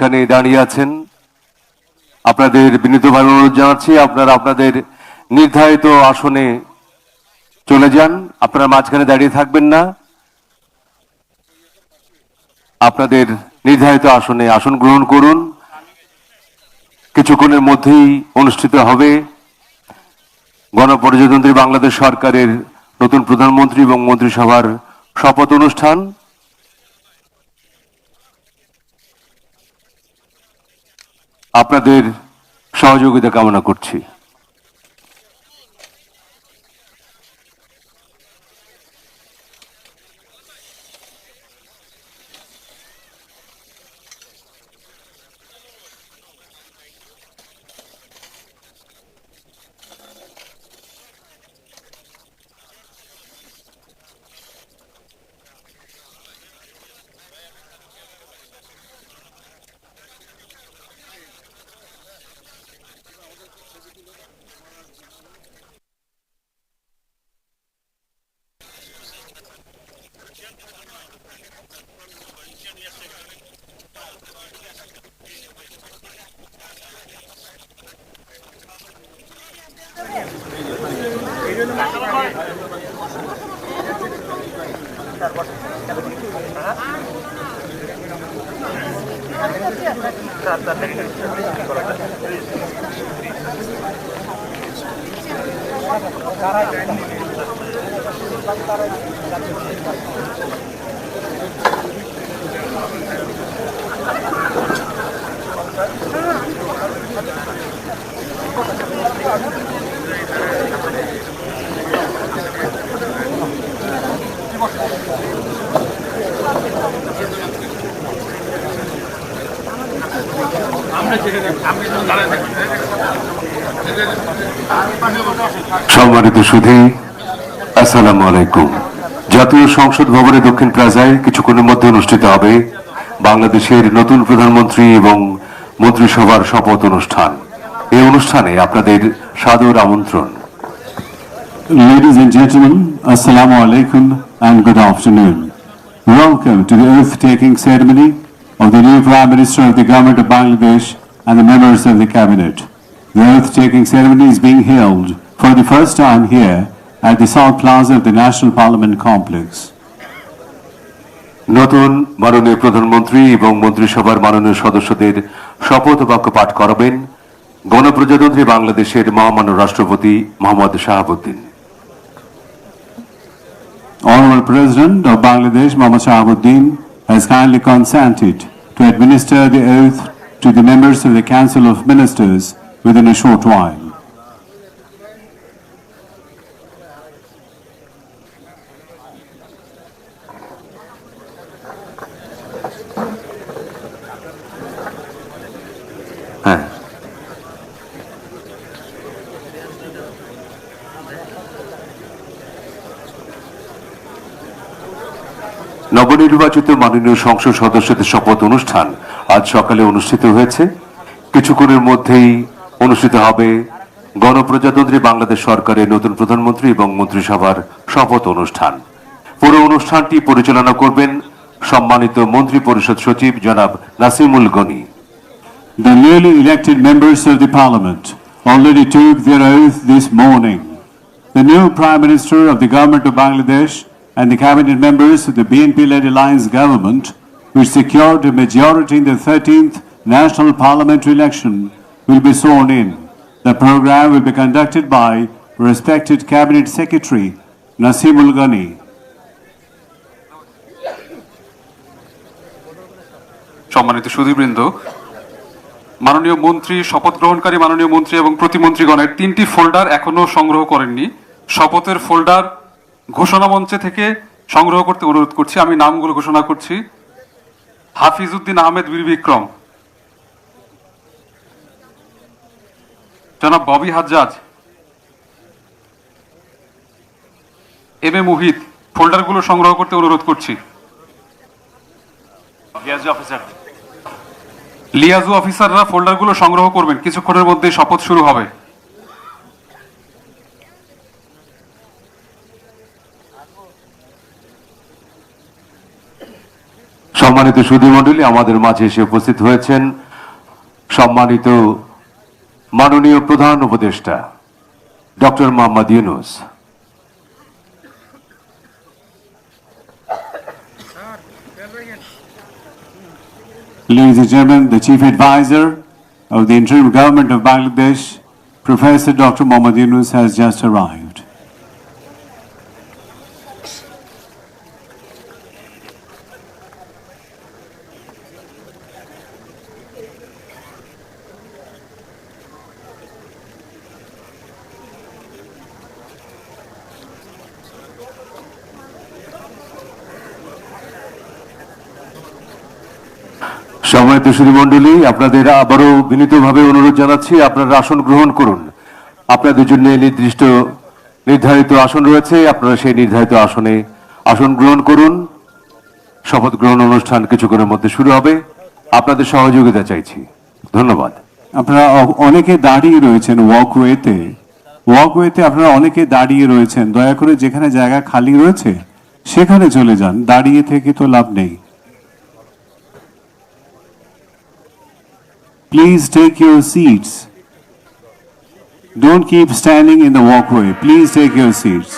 যেখানে দাঁড়িয়ে আছেন আপনাদের বিনীতভাবে অনুরোধ জানাচ্ছি আপনারা আপনাদের নির্ধারিত আসনে চলে যান। আপনারা মাঝখানে দাঁড়িয়ে থাকবেন না, আপনাদের নির্ধারিত আসনে আসন গ্রহণ করুন। কিছুক্ষণের মধ্যেই অনুষ্ঠিত হবে গণপ্রজাতন্ত্রী বাংলাদেশ সরকারের নতুন প্রধানমন্ত্রী এবং মন্ত্রিসভার শপথ অনুষ্ঠান। আপনাদের সহযোগিতা কামনা করছি। সম্মানিত সুধী, আসসালামু আলাইকুম। জাতীয় সংসদ ভবনের দক্ষিণ প্লাজায় কিছুক্ষণের মধ্যে অনুষ্ঠিত হবে বাংলাদেশের নতুন প্রধানমন্ত্রী এবং মন্ত্রিসভার শপথ অনুষ্ঠান। এই অনুষ্ঠানে আপনাদের সাদর আমন্ত্রণ। Ladies and gentlemen, Assalamu alaikum and good afternoon. Welcome to the oath-taking ceremony of the new Prime Minister of the Government of Bangladesh and the members of the Cabinet. The oath-taking ceremony is being held for the first time here at the South Plaza of the National Parliament Complex. নতুন মাননীয় প্রধানমন্ত্রী এবং মন্ত্রিসভার মাননীয় সদস্যদের শপথ বাক্য পাঠ করাবেন গণপ্রজাতন্ত্রী বাংলাদেশের মহামান্য রাষ্ট্রপতি Mohammad Shahabuddin. Honorable President of Bangladesh, Mohammad Shahabuddin, has kindly consented to administer the oath to the members of the Council of Ministers within a short while. নবনির্বাচিত মাননীয় সংসদ সদস্যদের শপথ অনুষ্ঠান আজ সকালে অনুষ্ঠিত হয়েছে। কিছুক্ষণের মধ্যেই অনুষ্ঠিত হবে গণপ্রজাতন্ত্রী বাংলাদেশ সরকারের নতুন প্রধানমন্ত্রী এবং মন্ত্রিসভার শপথ অনুষ্ঠান। পুরো অনুষ্ঠানটি পরিচালনা করবেন সম্মানিত মন্ত্রী পরিষদ সচিব জনাব Nasimul Gani. The newly elected members of the Parliament already took their oath this morning. The new Prime Minister of the Government of Bangladesh and the cabinet members of the BNP-led alliance government, which secured a majority in the 13th National Parliamentary election, will be sworn in. The program will be conducted by respected Cabinet Secretary Nasimul Ghani. সম্মানিত সুধীবৃন্দ, মাননীয় মন্ত্রী, শপথ গ্রহণকারী মাননীয় মন্ত্রী এবং প্রতিমন্ত্রীগণের 3টি folder এখনো সংগ্রহ করেননি। শপথের ফোল্ডার ঘোষণা মঞ্চে থেকে সংগ্রহ করতে অনুরোধ করছি। আমি নামগুলো ঘোষণা করছি। হাফিজউদ্দিন আহমেদ বীর বিক্রম, জনাব ববি হাজ্জাজ, এম এ মুহিত। ফোল্ডারগুলো সংগ্রহ করতে অনুরোধ করছি। লিয়াজু অফিসাররা ফোল্ডারগুলো সংগ্রহ করবেন, কিছুক্ষণের মধ্যে শপথ শুরু হবে। সম্মানিত সম্মানিত সুধীমণ্ডলী, আমাদের মাঝে এসে উপস্থিত হয়েছেন সম্মানিত মাননীয় প্রধান উপদেষ্টা doctor Mohammad Yunus. Ladies and gentlemen, the Chief Advisor of the Interim Government of Bangladesh, Professor Dr. Mohammad Yunus, has just arrived. সম্মানিত সুধীমণ্ডলী, আপনাদের আবারও বিনীতভাবে অনুরোধ জানাচ্ছি, আপনারা আসন গ্রহণ করুন। আপনাদের জন্য নির্ধারিত আসন রয়েছে, আপনারা সেই নির্ধারিত আসনে আসন গ্রহণ করুন। শপথ গ্রহণ অনুষ্ঠান কিছুক্ষণের মধ্যে শুরু হবে, আপনাদের সহযোগিতা চাইছি। ধন্যবাদ। আপনারা অনেকে দাঁড়িয়ে রয়েছেন ওয়াকওয়েতে আপনারা অনেকে দাঁড়িয়ে রয়েছেন। দয়া করে যেখানে জায়গা খালি রয়েছে সেখানে চলে যান, দাঁড়িয়ে থেকে তো লাভ নেই। Please take your seats. Don't keep standing in the walkway. Please take your seats.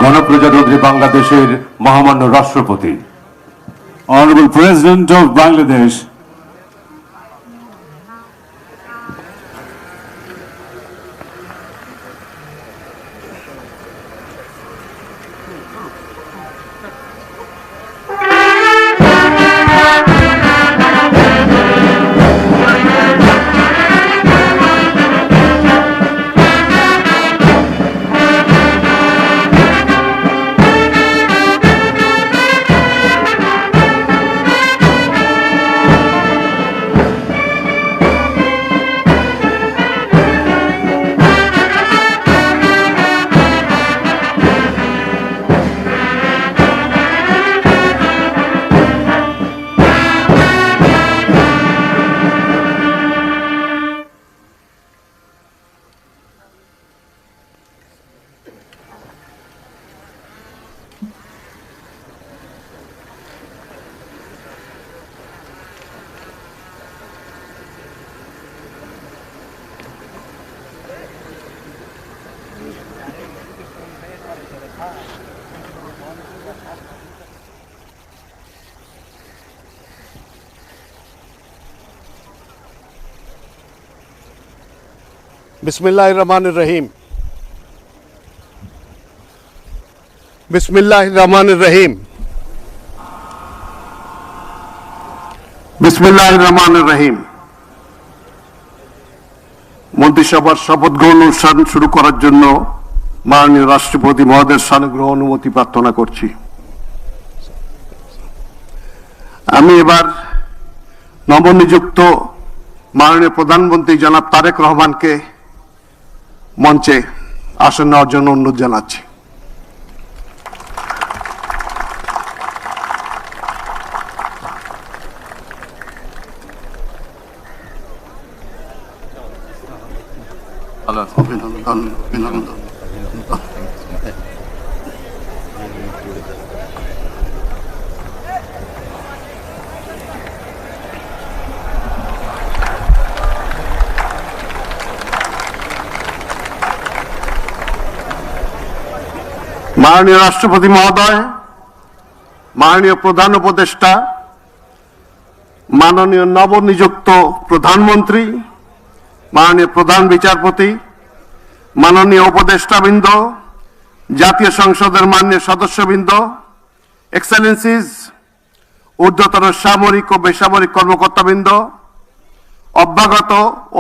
গণপ্রজাতন্ত্রী বাংলাদেশের মহামান্য রাষ্ট্রপতি, Honorable President of Bangladesh, बिस्मिल्लाहिर्रहमानिर्रहीम। बिस्मिल्लाहिर्रहमानिर्रहीम। बिस्मिल्लाहिर्रहमानिर्रहीम। মন্ত্রিসভার শপথ গ্রহণ অনুষ্ঠান শুরু করার জন্য মাননীয় রাষ্ট্রপতি মহোদয়ের সানুগ্রহ অনুমতি প্রার্থনা করছি। আমি এবার নবনিযুক্ত মাননীয় প্রধানমন্ত্রী জনাব তারেক রহমানকে মঞ্চে আসন নেওয়ার জন্য অনুরোধ জানাচ্ছি। অভিনন্দন। মাননীয় রাষ্ট্রপতি মহোদয়, মাননীয় প্রধান উপদেষ্টা, মাননীয় নবনিযুক্ত প্রধানমন্ত্রী, মাননীয় প্রধান বিচারপতি, মাননীয় উপদেষ্টাবৃন্দ, জাতীয় সংসদের মাননীয় সদস্যবৃন্দ, এক্সেলেন্সিজ, ঊর্ধ্বতন সামরিক ও বেসামরিক কর্মকর্তাবৃন্দ, অভ্যাগত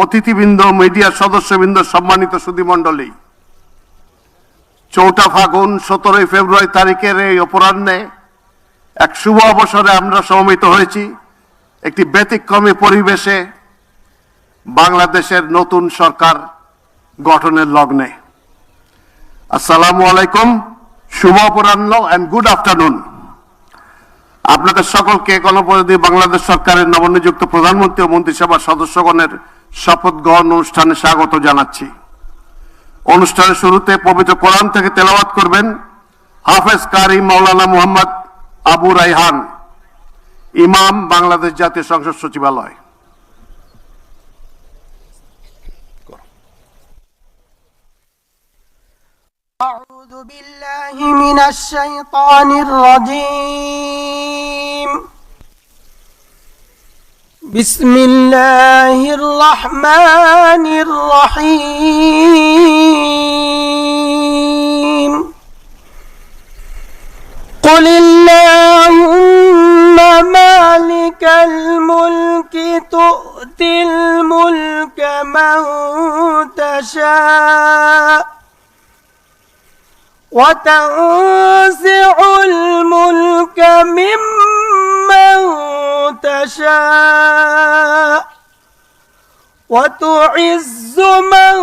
অতিথিবৃন্দ, মিডিয়ার সদস্যবৃন্দ, সম্মানিত সুধীমণ্ডলী, 4 ফাগুন 17 ফেব্রুয়ারি তারিখের এই অপরাহ্নে এক শুভ অবসরে আমরা সমবেত হয়েছি একটি ব্যতিক্রমী পরিবেশে বাংলাদেশের নতুন সরকার গঠনের লগ্নে। আসসালামু আলাইকুম, শুভ অপরাহ্ন এন্ড গুড আফটারনুন। আপনাদের সকলকে গণপ্রজাতন্ত্রী বাংলাদেশ সরকারের নবনিযুক্ত প্রধানমন্ত্রী ও মন্ত্রিসভার সদস্যগণের শপথ গ্রহণ অনুষ্ঠানে স্বাগত জানাচ্ছি। অনুষ্ঠানের শুরুতে পবিত্র কোরআন থেকে তেলাওয়াত করবেন হাফেজ কারি মাওলানা মুহাম্মদ আবু রাইহান, ইমাম, বাংলাদেশ জাতীয় সংসদ সচিবালয়। أعوذ بالله من الشيطان الرجيم. بسم الله الرحمن الرحيم. قل اللهم مالك الملك تؤتي الملك من تشاء وتنزع الملك ممن تشاء وتعز من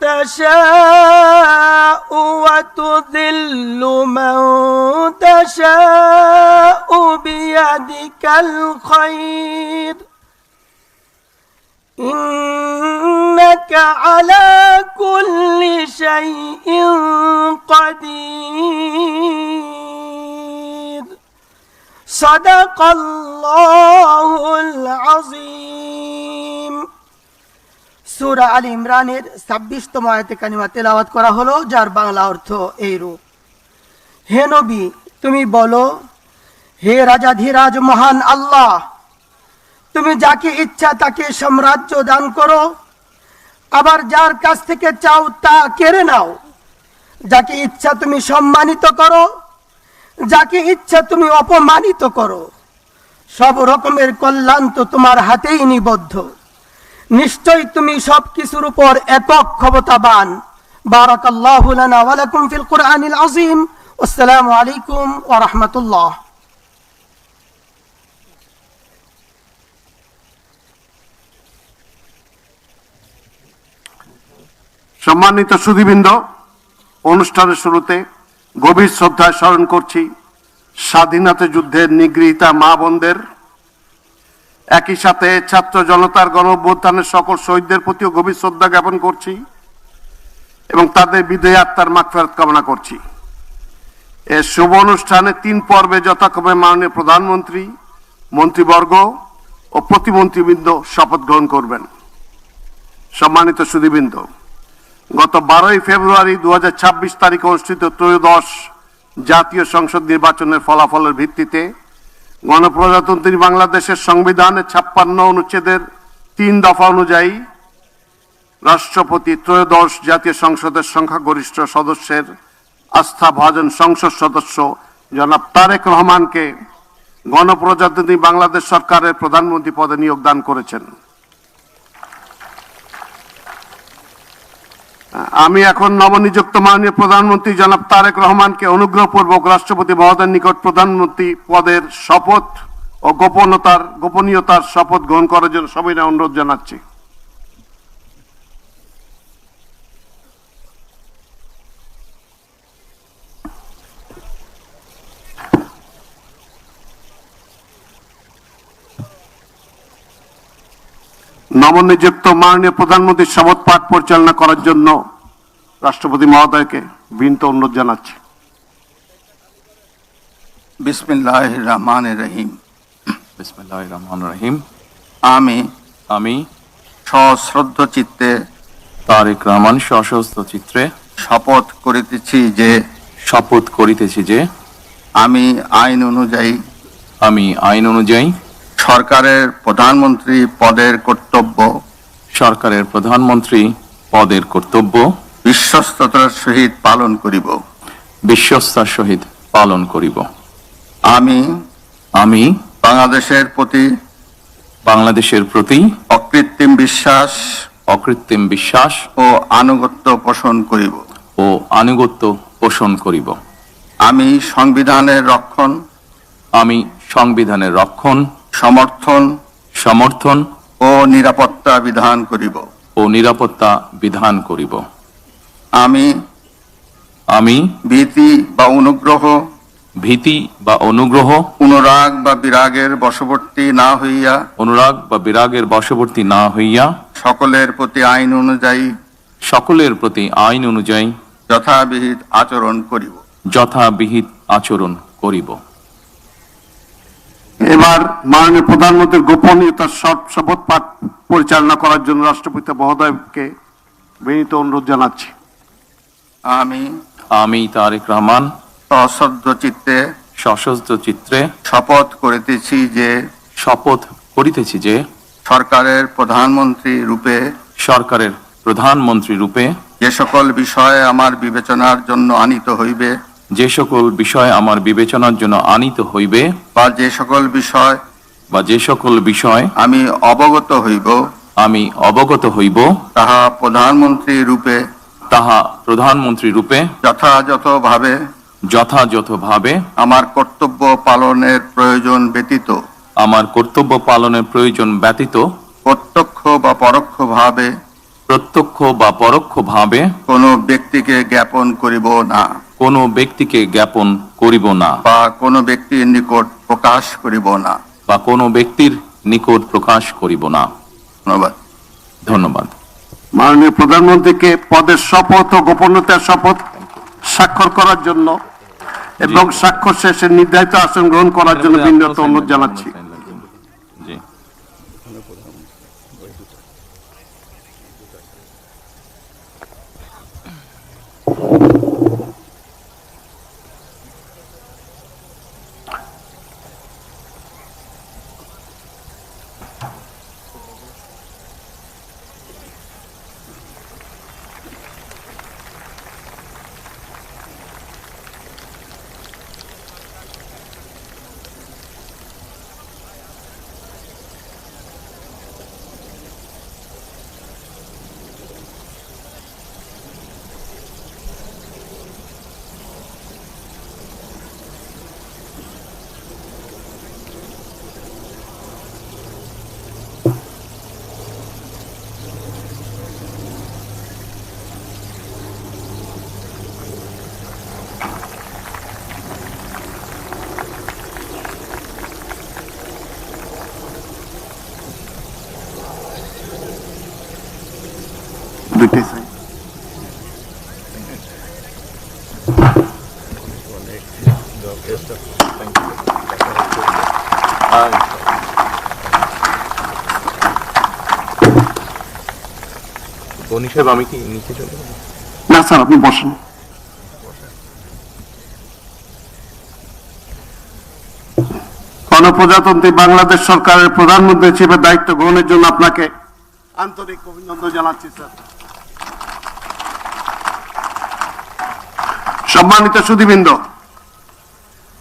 تشاء وتذل من تشاء بيدك الخير إنك على كل شيء قدير صدق الله العظيم. সূরা আল ইমরানের 26তম আয়াতে কারিমা তেলাওয়াত করা হলো, যার বাংলা অর্থ এইরূপ: হে নবী, তুমি বলো, হে রাজাধিরাজ মহান আল্লাহ, তুমি যাকে ইচ্ছা তাকে সাম্রাজ্য দান করো, আবার যার কাছ থেকে চাও তা কেড়ে নাও। যাকে ইচ্ছা তুমি সম্মানিত করো, যাকে ইচ্ছা তুমি অপমানিত করো। সব রকমের কল্যাণ তো তোমার হাতেই নিবদ্ধ। নিশ্চয়ই তুমি সবকিছুর উপর একক ক্ষমতাবান। বারাকাল্লাহু লানা ওয়া লাকুম ফিল কুরআনিল আযীম। আসসালামু আলাইকুম ওয়া রাহমাতুল্লাহ। সম্মানিত সুধীবৃন্দ, অনুষ্ঠানের শুরুতে গভীর শ্রদ্ধায় স্মরণ করছি স্বাধীনতা যুদ্ধের নিগৃহীতা মা বোনদের। একই সাথে ছাত্র জনতার গণ অভ্যুত্থানের সকল শহীদদের প্রতিও গভীর শ্রদ্ধা জ্ঞাপন করছি এবং তাদের বিদেহী আত্মার মাগফিরাত কামনা করছি। এ শুভ অনুষ্ঠানে 3 পর্বে যথাক্রমে মাননীয় প্রধানমন্ত্রী, মন্ত্রীবর্গ ও প্রতিমন্ত্রীবৃন্দ শপথ গ্রহণ করবেন। সম্মানিত সুধীবৃন্দ, গত 12 ফেব্রুয়ারি 2026 তারিখে অনুষ্ঠিত ত্রয়োদশ জাতীয় সংসদ নির্বাচনের ফলাফলের ভিত্তিতে গণপ্রজাতন্ত্রী বাংলাদেশের সংবিধানের 56 অনুচ্ছেদের 3 দফা অনুযায়ী রাষ্ট্রপতি ত্রয়োদশ জাতীয় সংসদের সংখ্যাগরিষ্ঠ সদস্যের আস্থাভাজন সংসদ সদস্য জনাব তারেক রহমানকে গণপ্রজাতন্ত্রী বাংলাদেশ সরকারের প্রধানমন্ত্রী পদে নিয়োগ দান করেছেন। আমি এখন নবনিযুক্ত মাননীয় প্রধানমন্ত্রী জনাব তারেক রহমানকে অনুগ্রহপূর্বক রাষ্ট্রপতি মহোদয়ের নিকট প্রধানমন্ত্রী পদের শপথ ও গোপনীয়তার শপথ গ্রহণ করার জন্য সবিনয় অনুরোধ জানাচ্ছি। নবনিযুক্ত মাননীয় প্রধানমন্ত্রীর শপথ পাঠ পরিচালনা করার জন্য রাষ্ট্রপতি মহোদয়কে বিনীত অনুরোধ জানাচ্ছি। বিসমিল্লাহির রহমানির রহিম। বিসমিল্লাহির রহমানির রহিম। আমি সশ্রদ্ধ চিত্তে তারেক রহমান সশস্ত্র চিত্রে শপথ করিতেছি যে আমি আইন অনুযায়ী আমি আইন অনুযায়ী সরকারের প্রধানমন্ত্রী পদের কর্তব্য সরকারের প্রধানমন্ত্রী পদের কর্তব্য বিশ্বস্ততার সহিত পালন করিব। বিশ্বস্তার সহিত পালন করিব। আমি আমি বাংলাদেশের প্রতি অকৃত্রিম বিশ্বাস ও আনুগত্য পোষণ করিব। আমি সংবিধানের রক্ষণ, সমর্থন ও নিরাপত্তা বিধান করিব। আমি ভীতি বা অনুগ্রহ অনুরাগ বা বিরাগের বশবর্তী না হইয়া সকলের প্রতি আইন অনুযায়ী যথাবিহিত আচরণ করিব। এবার মাননীয় প্রধানমন্ত্রীর গোপনীয়তার শপথ পাঠ পরিচালনা করার জন্য রাষ্ট্রপতি মহোদয়কে বিনীত অনুরোধ জানাচ্ছি। আমি তারেক রহমান সশ্রদ্ধ চিত্তে শপথ করিতেছি যে সরকারের প্রধানমন্ত্রী রূপে যে সকল বিষয় আমার বিবেচনার জন্য আনিত হইবে বা যে সকল বিষয় আমি অবগত হইব তাহা প্রধানমন্ত্রী রূপে যথাযথভাবে আমার কর্তব্য পালনের প্রয়োজন ব্যতীত প্রত্যক্ষ বা পরোক্ষভাবে কোনো ব্যক্তিকে জ্ঞাপন করিব না বা কোনো ব্যক্তির নিকট প্রকাশ করিব না। ধন্যবাদ। মাননীয় প্রধানমন্ত্রীকে পদের শপথ ও গোপনীয়তার শপথ স্বাক্ষর করার জন্য এবং স্বাক্ষর শেষে নির্ধারিত আসন গ্রহণ করার জন্য বিনীত অনুরোধ জানাচ্ছি। জি। দুইটাই চাই। গনি সাহেব, আমি কি নিচে চলে যাব? না স্যার, আপনি বসেন। গণপ্রজাতন্ত্রী বাংলাদেশ সরকারের প্রধানমন্ত্রী হিসেবে দায়িত্ব গ্রহণের জন্য আপনাকে আন্তরিক অভিনন্দন জানাচ্ছি স্যার। সম্মানিত সুধীবৃন্দ,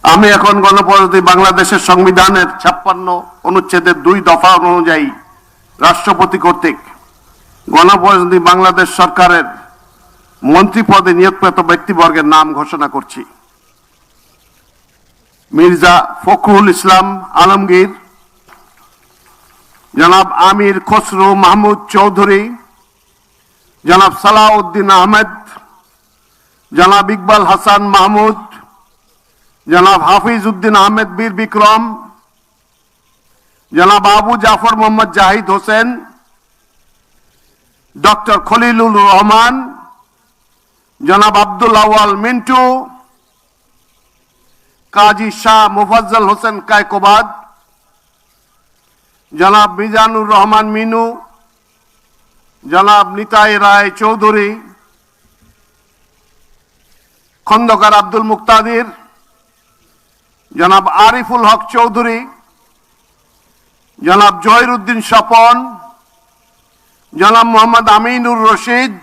আমি এখন গণপ্রজাতন্ত্রী বাংলাদেশের সংবিধানের 56 অনুচ্ছেদের 2 দফা অনুযায়ী রাষ্ট্রপতি কর্তৃক গণপ্রজাতন্ত্রী বাংলাদেশ সরকারের মন্ত্রী পদে নিয়োগপ্রাপ্ত ব্যক্তিবর্গের নাম ঘোষণা করছি। মির্জা ফখরুল ইসলাম আলমগীর, জনাব আমির খসরু মাহমুদ চৌধুরী, জনাব সালাউদ্দিন আহমেদ, জনাব ইকবাল হাসান মাহমুদ, জনাব হাফিজ উদ্দিন আহমেদ বীর বিক্রম, জনাব আবু জাফর মোহাম্মদ জাহিদ হোসেন, ডক্টর খলিলুর রহমান, জনাব আব্দুল আওয়াল মিন্টু, কাজী শাহ মুফাজ্জল হোসেন কায়কোবাদ, জনাব মিজানুর রহমান মিনু, জনাব নিতাই রায় চৌধুরী, খন্দকার আব্দুল মুক্তাদির, জনাব আরিফুল হক চৌধুরী, জনাব জহিরুদ্দিন স্বপন, জনাব মোহাম্মদ আমিনুর রশিদ,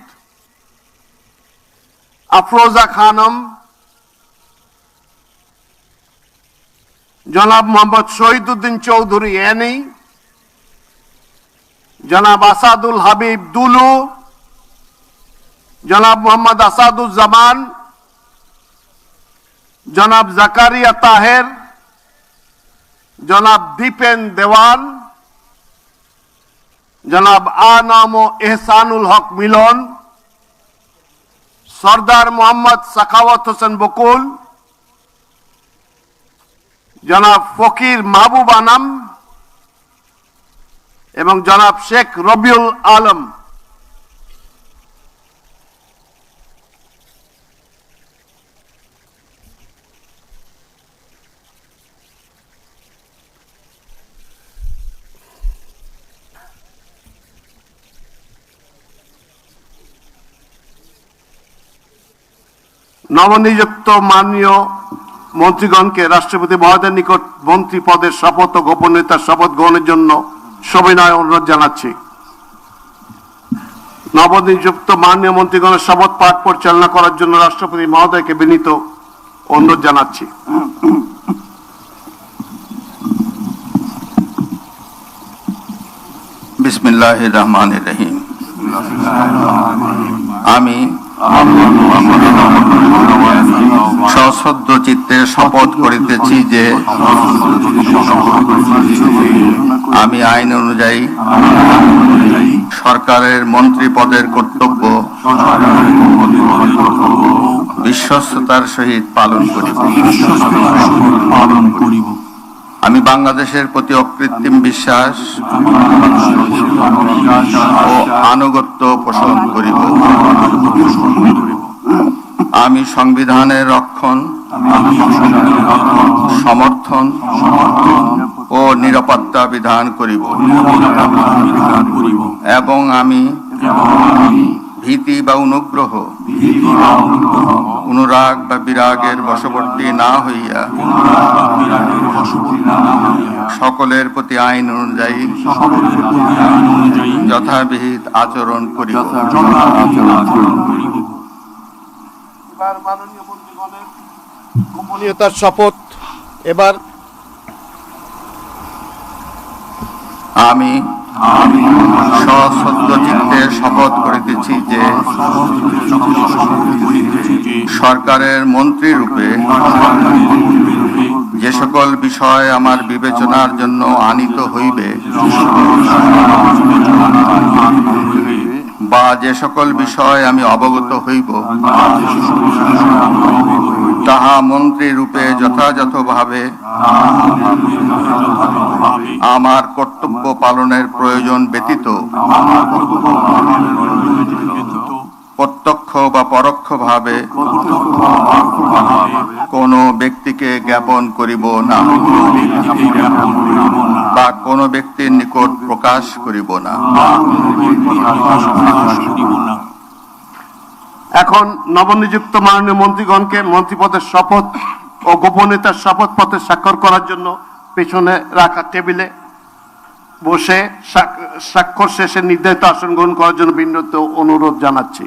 আফরোজা খানম, জনাব মোহাম্মদ শহীদুদ্দিন চৌধুরী এনি, জনাব আসাদুল হাবিব দুলু, জনাব মোহাম্মদ আসাদুজ্জামান, জনাব জাকারিয়া তাহের, জনাব দীপেন দেওয়ান, জনাব আনাম এহসানুল হক মিলন, সর্দার মোহাম্মদ সাখাওয়াত হোসেন বকুল, জনাব ফকির মাহবুব আনাম এবং জনাব শেখ রবিউল আলম। নবনিযুক্ত মাননীয় মন্ত্রীগণকে রাষ্ট্রপতি মহোদয়ের নিকট মন্ত্রী পদের শপথ ও গোপনীয়তার শপথ গ্রহণের জন্য সবিনয় অনুরোধ জানাচ্ছি। নবনিযুক্ত মাননীয় মন্ত্রীগণের শপথ পাঠ পরিচালনা করার জন্য রাষ্ট্রপতি মহোদয়কে বিনীত অনুরোধ জানাচ্ছি। বিসমিল্লাহির রহমানির রহিম। আমি সশ্রদ্ধ চিত্তে শপথ করিতেছি যে আমি আইন অনুযায়ী সরকারের মন্ত্রী পদের কর্তব্য বিশ্বস্ততার সহিত পালন করিব। আমি বাংলাদেশের প্রতি অকৃত্রিম বিশ্বাস ও আনুগত্য পোষণ করিব। আমি সংবিধানের রক্ষণ, সমর্থন ও নিরাপত্তা বিধান করিব এবং আমি ভীতি বা অনুগ্রহ, অনুরাগ বা বিরাগের বশবর্তী না হইয়া সকলের প্রতি আইন অনুযায়ী যথাবিহিত আচরণ করিব। এবার মাননীয় মন্ত্রীগণের গোপনীয়তার শপথ। এবার আমি সশ্রদ্ধ চিত্তে শপথ করিতেছি যে সরকারের মন্ত্রী রূপে যে সকল বিষয় আমার বিবেচনার জন্য আনিত হইবে বা যে সকল বিষয় আমি অবগত হইব তাহা মন্ত্রী রূপে যথাযথভাবে আমার কর্তব্য পালনের প্রয়োজন ব্যতীত প্রত্যক্ষ বা পরোক্ষভাবে কোনো ব্যক্তিকে জ্ঞাপন করিব না বা কোনো ব্যক্তির নিকট প্রকাশ করিব না। এখন নবনিযুক্ত মাননীয় মন্ত্রীগণকে মন্ত্রীপদের শপথ ও গোপনীয়তার শপথ পত্রে স্বাক্ষর করার জন্য পেছনে রাখা টেবিলে বসে স্বাক্ষর শেষে নির্ধারিত আসন গ্রহণ করার জন্য বিনীত অনুরোধ জানাচ্ছি।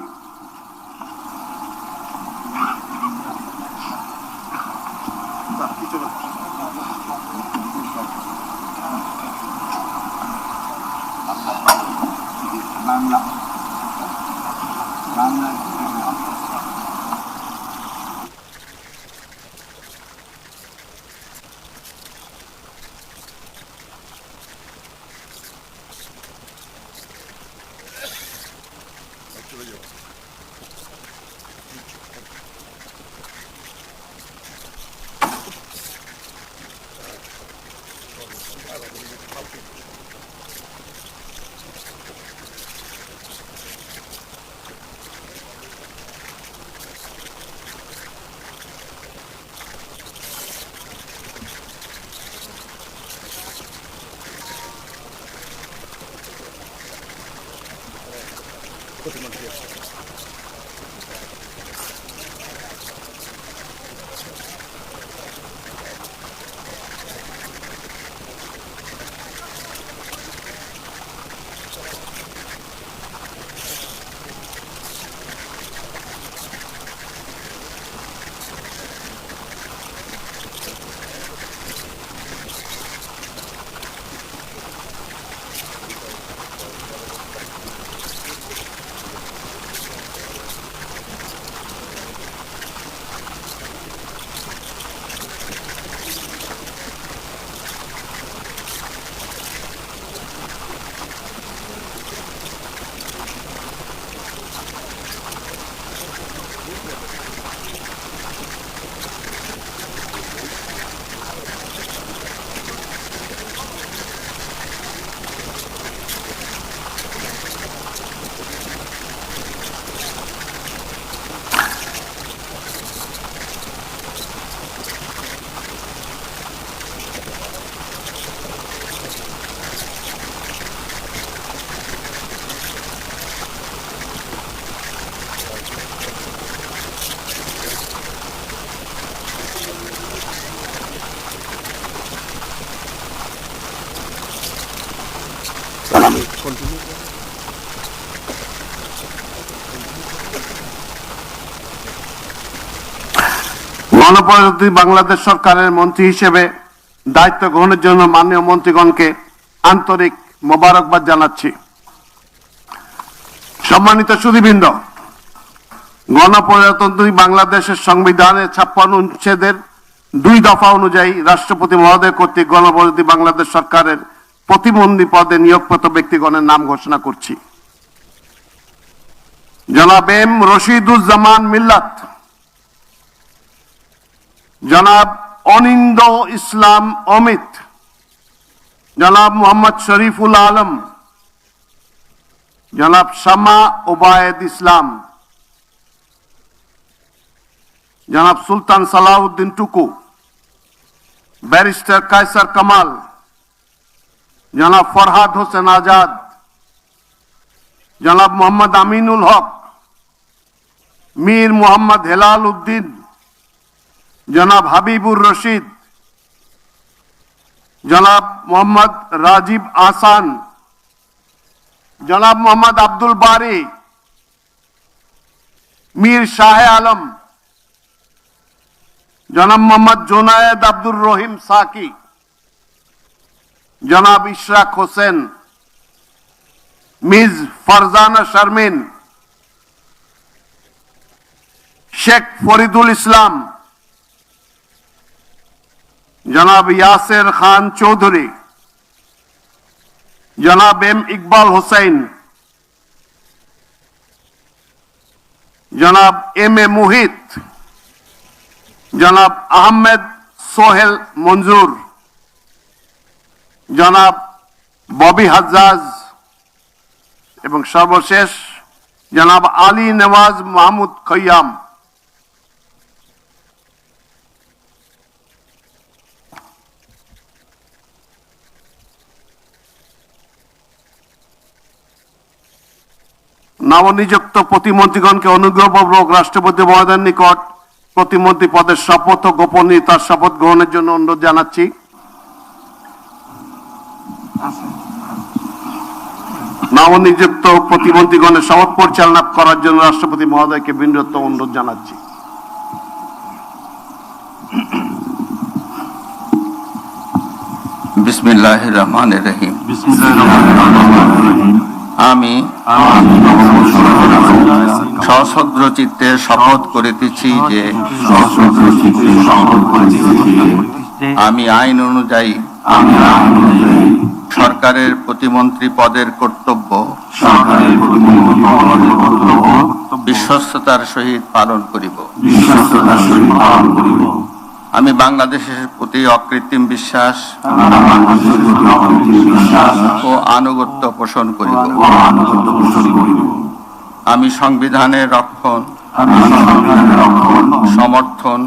গণপ্রজাতন্ত্রী বাংলাদেশ সরকারের মন্ত্রী হিসেবে দায়িত্ব গ্রহণের জন্য মাননীয় মন্ত্রীগণকে আন্তরিক মোবারকবাদ জানাচ্ছি। সম্মানিত সুধীবৃন্দ, গণপ্রজাতন্ত্রী বাংলাদেশের সংবিধানের 56 অনুচ্ছেদের 2 দফা অনুযায়ী রাষ্ট্রপতি মহোদয় কর্তৃক গণপ্রজাতন্ত্রী বাংলাদেশ সরকারের প্রতিমন্ত্রী পদে নিয়োগপ্রাপ্ত ব্যক্তিগণের নাম ঘোষণা করছি। জনাব এম রশিদুজ্জামান মিল্লাত, জনাব অনিন্দ ইসলাম অমিত, জনাব মোহাম্মদ শরীফুল আলম, জনাব শামা ওবায়েদ ইসলাম, জনাব সুলতান সালাউদ্দিন টুকু, ব্যারিস্টার কায়সার কামাল, জনাব ফরহাদ হোসেন আজাদ, জনাব মোহাম্মদ আমিনুল হক, মীর মোহাম্মদ হেলাল উদ্দিন, জনাব হাবিবুর রশিদ, জনাব মোহাম্মদ রাজীব আহসান, জনাব মোহাম্মদ আব্দুল বারি, মীর শাহ আলম, জনাব মোহাম্মদ জোনায়েদ আব্দুর রহিম সাকি, জনাব ইশরাক হোসেন, মিস ফারজানা শারমিন, শেখ ফরিদুল ইসলাম, জনাব ইয়াসের খান চৌধুরী, জনাব এম ইকবাল হোসেন, জনাব এম এ মুহিত, জনাব আহমেদ সোহেল মঞ্জুর, জনাব ববি হাজ্জাজ এবং সর্বশেষ জনাব আলী নওয়াজ মাহমুদ খৈয়াম। নবনিযুক্ত প্রতিমন্ত্রীগণকে অনুগ্রহপূর্বক রাষ্ট্রপতি মহোদয়ের নিকট প্রতিমন্ত্রী পদের শপথ ও গোপনীয়তার শপথ গ্রহণের জন্য অনুরোধ জানাচ্ছি। নবনিযুক্ত প্রতিমন্ত্রীগণের শপথ পরিচালনা করার জন্য রাষ্ট্রপতি মহোদয়কে বিনীত অনুরোধ জানাচ্ছি। বিসমিল্লাহির রহমানির রহিম। আমি সশ্রদ্ধ চিত্তে শপথ করিতেছি যে আমি আইন অনুযায়ী সরকারের প্রতিমন্ত্রী পদের কর্তব্য বিশ্বস্ততার সহিত পালন করিব। আমি বাংলাদেশের প্রতি অকৃত্রিম বিশ্বাস ও আনুগত্য পোষণ করিব। আমি সংবিধানের রক্ষণ, সমর্থন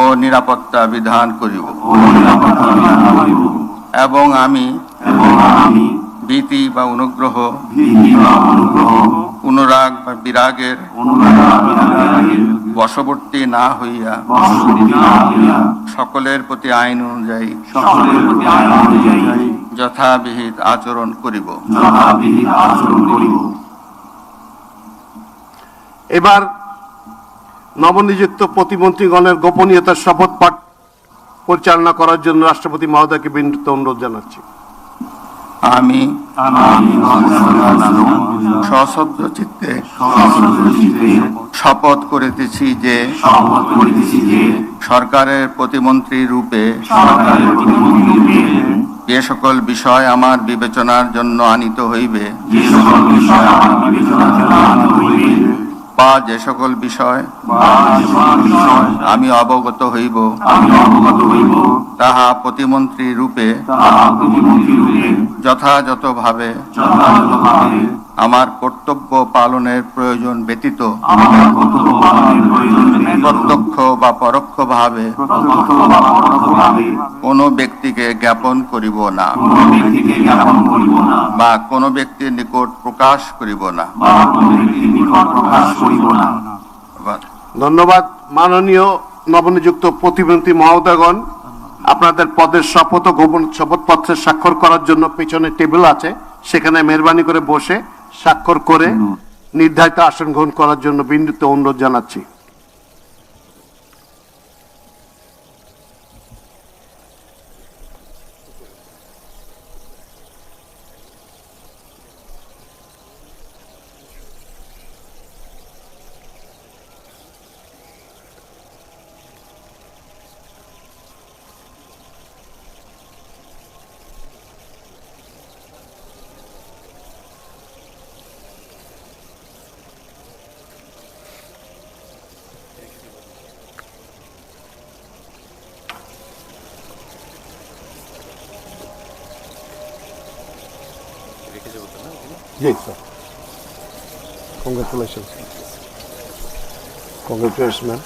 ও নিরাপত্তা বিধান করিব এবং আমি ভীতি বা অনুগ্রহ, অনুরাগ বা বিরাগের বশবর্তী না হইয়া সকলের প্রতি আইন অনুযায়ী যথাবিহিত আচরণ করিব। এবার নবনিযুক্ত প্রতিমন্ত্রীগণের গোপনীয়তার শপথ পাঠ পরিচালনা করার জন্য রাষ্ট্রপতি মহোদয়কে বিনীত অনুরোধ জানাচ্ছি। আমি সশ্রদ্ধ চিত্তে শপথ করিতেছি যে সরকারের প্রতিমন্ত্রী রূপে যে সকল বিষয় আমার বিবেচনার জন্য আনিত হইবে বা যে সকল বিষয় আমি অবগত হইব তাহা প্রতিমন্ত্রী রূপে যথাযথভাবে আমার কর্তব্য পালনের প্রয়োজন ব্যতীত প্রত্যক্ষ বা পরোক্ষভাবে কোনো ব্যক্তিকে জ্ঞাপন করিব না বা কোনো ব্যক্তির নিকট প্রকাশ করিব না। ধন্যবাদ। মাননীয় নবনিযুক্ত প্রতিমন্ত্রী মহোদয়গণ, আপনাদের পদের শপথ ও গোপন শপথপত্রে স্বাক্ষর করার জন্য পিছনে টেবিল আছে, সেখানে মেহরবানি করে বসে স্বাক্ষর করে নির্ধারিত আসন গ্রহণ করার জন্য বিনীত অনুরোধ জানাচ্ছি। Yes, sir. Congratulations. Congratulations, man.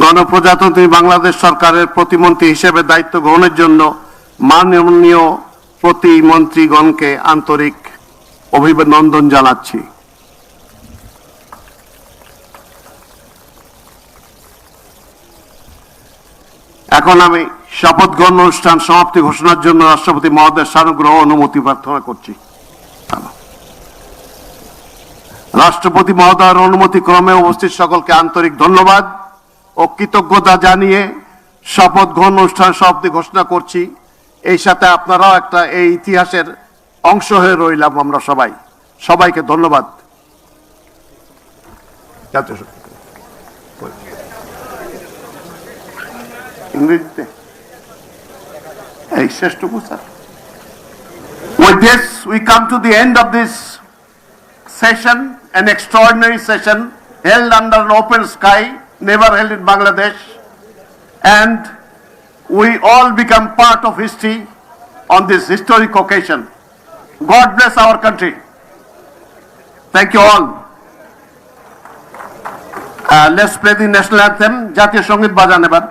গণপ্রজাতন্ত্রী বাংলাদেশ সরকারের প্রতিমন্ত্রী হিসেবে দায়িত্ব গ্রহণের জন্য মাননীয় প্রতিমন্ত্রীগণকে আন্তরিক অভিনন্দন জানাচ্ছি। এখন আমি শপথ গ্রহণ অনুষ্ঠান সমাপ্তি ঘোষণার জন্য রাষ্ট্রপতি মহোদয়ের সানুগ্রহ অনুমতি প্রার্থনা করছি। রাষ্ট্রপতি মহোদয়ের অনুমতি ক্রমে উপস্থিত সকলকে আন্তরিক ধন্যবাদ ও কৃতজ্ঞতা জানিয়ে শপথ গ্রহণ অনুষ্ঠান সমাপ্তি ঘোষণা করছি। এই সাথে আপনারাও একটা এই ইতিহাসের অংশ হয়ে রইলাম আমরা সবাই। সবাইকে ধন্যবাদ। ইংরেজিতে এই শেষটুকু sir. With this we come to the end of this session, an extraordinary session held under an open sky, never held in Bangladesh, and we all become part of history on this historic occasion. God bless our country. Thank you all. Let's play the national anthem. জাতীয় সঙ্গীত বাজান এবার।